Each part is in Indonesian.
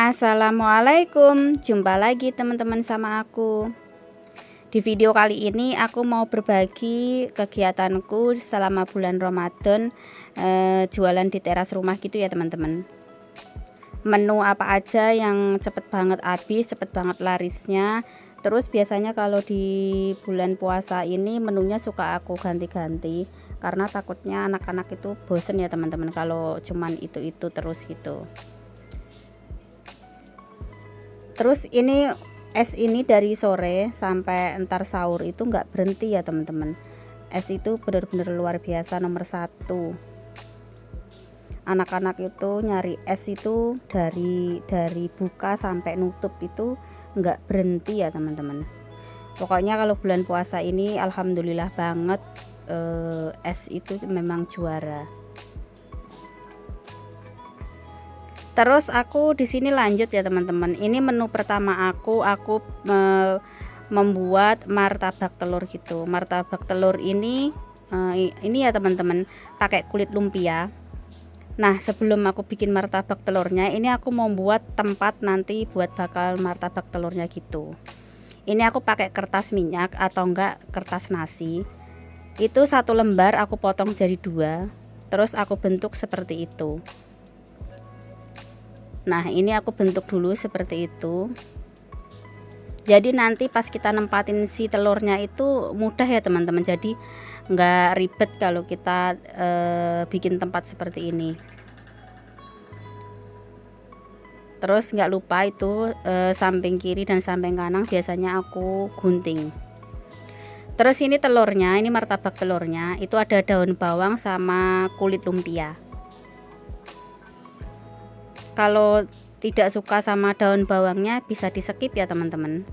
Assalamualaikum, jumpa lagi teman-teman sama aku. Di video kali ini aku mau berbagi kegiatanku selama bulan Ramadan, jualan di teras rumah gitu ya teman-teman. Menu apa aja yang cepet banget habis, cepet banget larisnya. Terus biasanya kalau di bulan puasa ini menunya suka aku ganti-ganti, karena takutnya anak-anak itu bosen ya teman-teman kalau cuman itu terus gitu. Terus ini es ini dari sore sampai entar sahur itu nggak berhenti ya teman-teman. Es itu benar-benar luar biasa, nomor satu. Anak-anak itu nyari es itu dari buka sampai nutup itu nggak berhenti ya teman-teman. Pokoknya kalau bulan puasa ini alhamdulillah banget, es itu memang juara. Terus aku di sini lanjut ya teman-teman. Ini menu pertama aku membuat martabak telur gitu. Martabak telur ini ya teman-teman, pakai kulit lumpia. Nah, sebelum aku bikin martabak telurnya, ini aku mau buat tempat nanti buat bakal martabak telurnya gitu. Ini aku pakai kertas minyak atau enggak kertas nasi. Itu satu lembar aku potong jadi dua, terus aku bentuk seperti itu. Nah, ini aku bentuk dulu seperti itu. Jadi nanti pas kita nempatin si telurnya itu mudah ya teman-teman. Jadi nggak ribet kalau kita bikin tempat seperti ini. Terus nggak lupa itu samping kiri dan samping kanan biasanya aku gunting. Terus ini telurnya, ini martabak telurnya itu ada daun bawang sama kulit lumpia. Kalau tidak suka sama daun bawangnya bisa di skip ya teman-teman.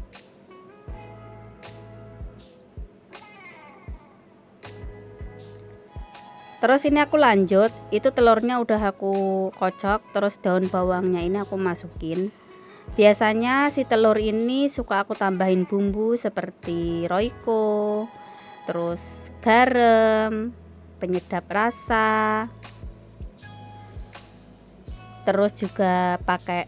Terus ini aku lanjut, itu telurnya udah aku kocok, terus daun bawangnya ini aku masukin. Biasanya si telur ini suka aku tambahin bumbu seperti royco, terus garam, penyedap rasa, terus juga pakai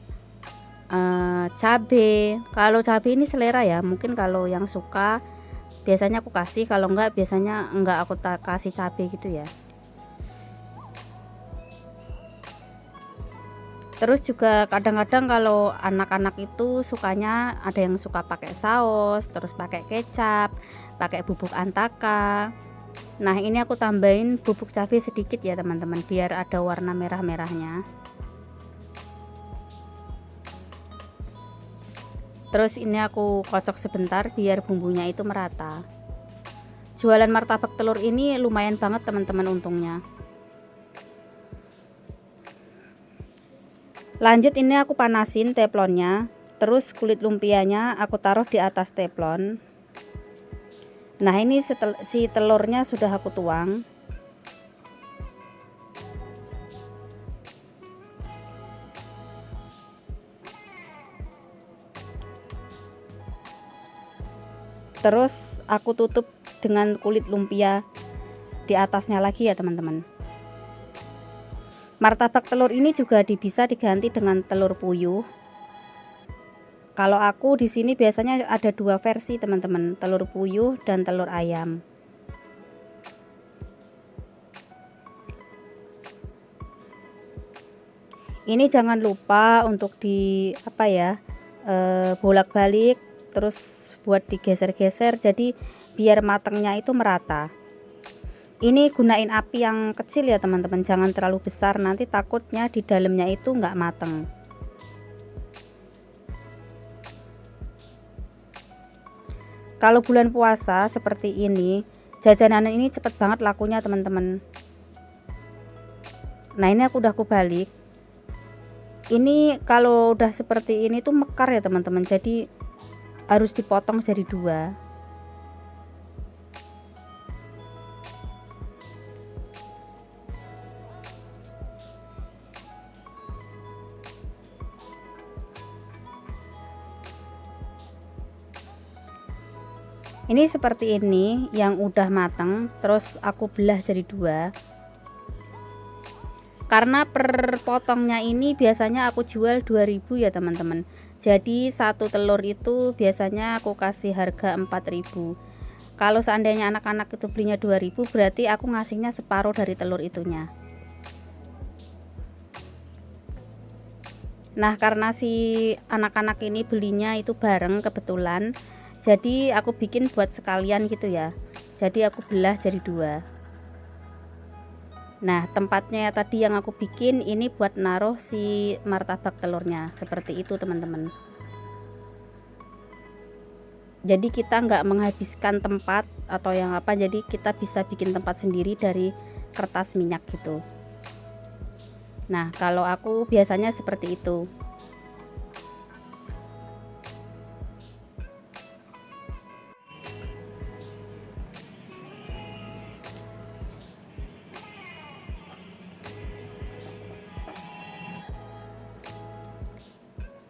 cabe. Kalau cabe ini selera ya, mungkin kalau yang suka biasanya aku kasih, kalau enggak biasanya enggak aku kasih cabe gitu ya. Terus juga kadang-kadang kalau anak-anak itu sukanya ada yang suka pakai saus, terus pakai kecap, pakai bubuk antaka. Nah, ini aku tambahin bubuk cabai sedikit ya teman-teman, biar ada warna merah-merahnya. Terus ini aku kocok sebentar biar bumbunya itu merata. Jualan martabak telur ini lumayan banget teman-teman untungnya. Lanjut ini aku panasin teflonnya. Terus kulit lumpianya aku taruh di atas teflon. Nah, ini si telurnya sudah aku tuang. Terus aku tutup dengan kulit lumpia di atasnya lagi ya teman-teman. Martabak telur ini juga bisa diganti dengan telur puyuh. Kalau aku di sini biasanya ada dua versi teman-teman, telur puyuh dan telur ayam. Ini jangan lupa untuk bolak-balik, terus buat digeser-geser jadi biar matangnya itu merata. Ini gunain api yang kecil ya teman-teman, jangan terlalu besar, nanti takutnya di dalamnya itu nggak mateng. Kalau bulan puasa seperti ini, jajanan ini cepet banget lakunya teman-teman. Nah, ini aku balik. Ini kalau udah seperti ini tuh mekar ya teman-teman, jadi harus dipotong jadi dua. Ini seperti ini yang udah matang, terus aku belah jadi dua. Karena per potongnya ini biasanya aku jual 2.000 ya teman-teman. Jadi satu telur itu biasanya aku kasih harga 4.000. Kalau seandainya anak-anak itu belinya 2.000, berarti aku ngasihnya separuh dari telur itunya. Nah, karena si anak-anak ini belinya itu bareng kebetulan, jadi aku bikin buat sekalian gitu ya. Jadi aku belah jadi 2. Nah, tempatnya tadi yang aku bikin ini buat naruh si martabak telurnya, seperti itu teman-teman. Jadi kita nggak menghabiskan tempat atau yang apa, jadi kita bisa bikin tempat sendiri dari kertas minyak gitu. Nah, kalau aku biasanya seperti itu.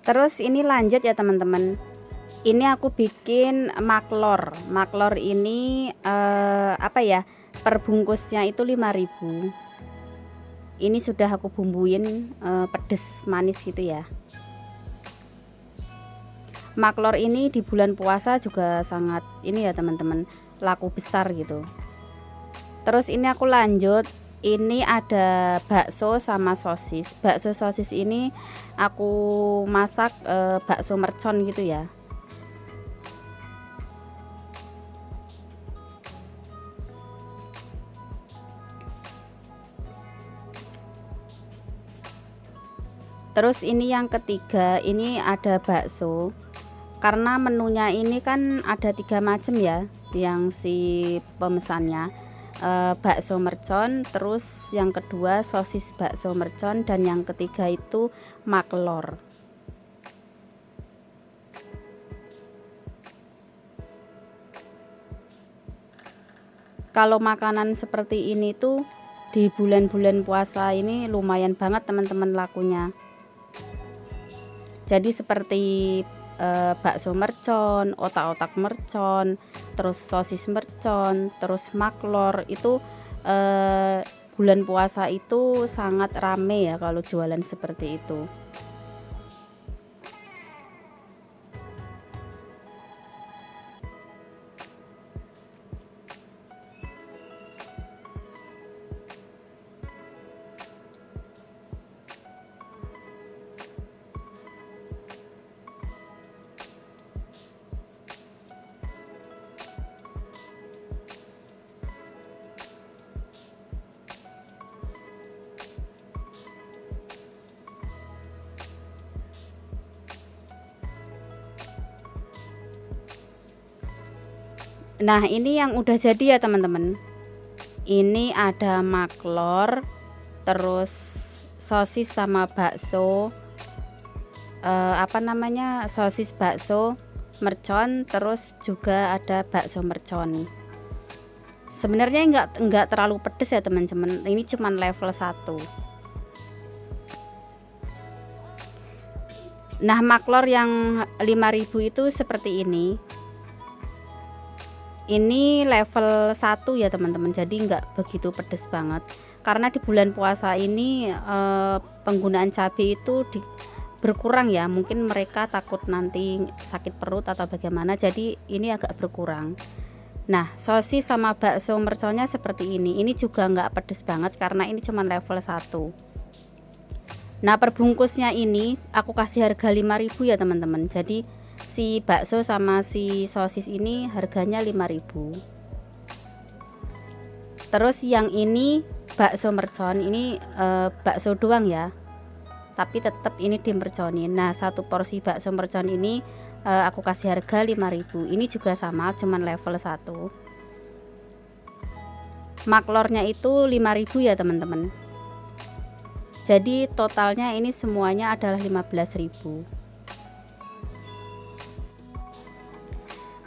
Terus ini lanjut ya teman-teman. Ini aku bikin maklor. Maklor ini apa ya? Perbungkusnya itu 5.000. Ini sudah aku bumbuin pedes manis gitu ya. Maklor ini di bulan puasa juga sangat ini ya teman-teman, laku besar gitu. Terus ini aku lanjut. Ini ada bakso sama sosis. Bakso sosis ini aku masak bakso mercon gitu ya. Terus ini yang ketiga, ini ada bakso. Karena menunya ini kan ada 3 macam ya, yang si pemesannya. Bakso mercon, terus yang kedua sosis bakso mercon, dan yang ketiga itu maklor. Kalau makanan seperti ini tuh di bulan-bulan puasa ini lumayan banget teman-teman lakunya. Jadi seperti bakso mercon, otak-otak mercon, terus sosis mercon, terus maklor itu bulan puasa itu sangat rame ya kalau jualan seperti itu. Nah, ini yang udah jadi ya teman-teman. Ini ada maklor, terus sosis sama bakso, apa namanya, sosis bakso mercon, terus juga ada bakso mercon. Sebenarnya enggak terlalu pedes ya teman-teman. Ini cuman level 1. Nah, maklor yang 5.000 itu seperti ini. Ini level 1 ya teman-teman, jadi nggak begitu pedes banget. Karena di bulan puasa ini penggunaan cabai itu berkurang ya, mungkin mereka takut nanti sakit perut atau bagaimana, jadi ini agak berkurang. Nah, sosis sama bakso merconnya seperti ini juga nggak pedes banget karena ini cuma level 1. Nah, perbungkusnya ini aku kasih harga 5.000 ya teman-teman. Jadi si bakso sama si sosis ini harganya 5.000. Terus yang ini bakso mercon, ini bakso doang ya, tapi tetap ini dimerconin. Nah, satu porsi bakso mercon ini aku kasih harga 5.000. Ini juga sama, cuman level 1. Maklornya itu 5.000 ya teman-teman. Jadi totalnya ini semuanya adalah 15.000.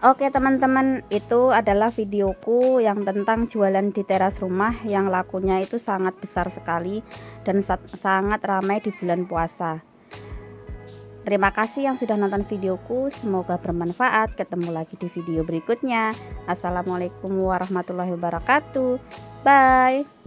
Oke teman-teman, itu adalah videoku yang tentang jualan di teras rumah yang lakunya itu sangat besar sekali dan sangat ramai di bulan puasa. Terima kasih yang sudah nonton videoku, semoga bermanfaat. Ketemu lagi di video berikutnya. Assalamualaikum warahmatullahi wabarakatuh. Bye.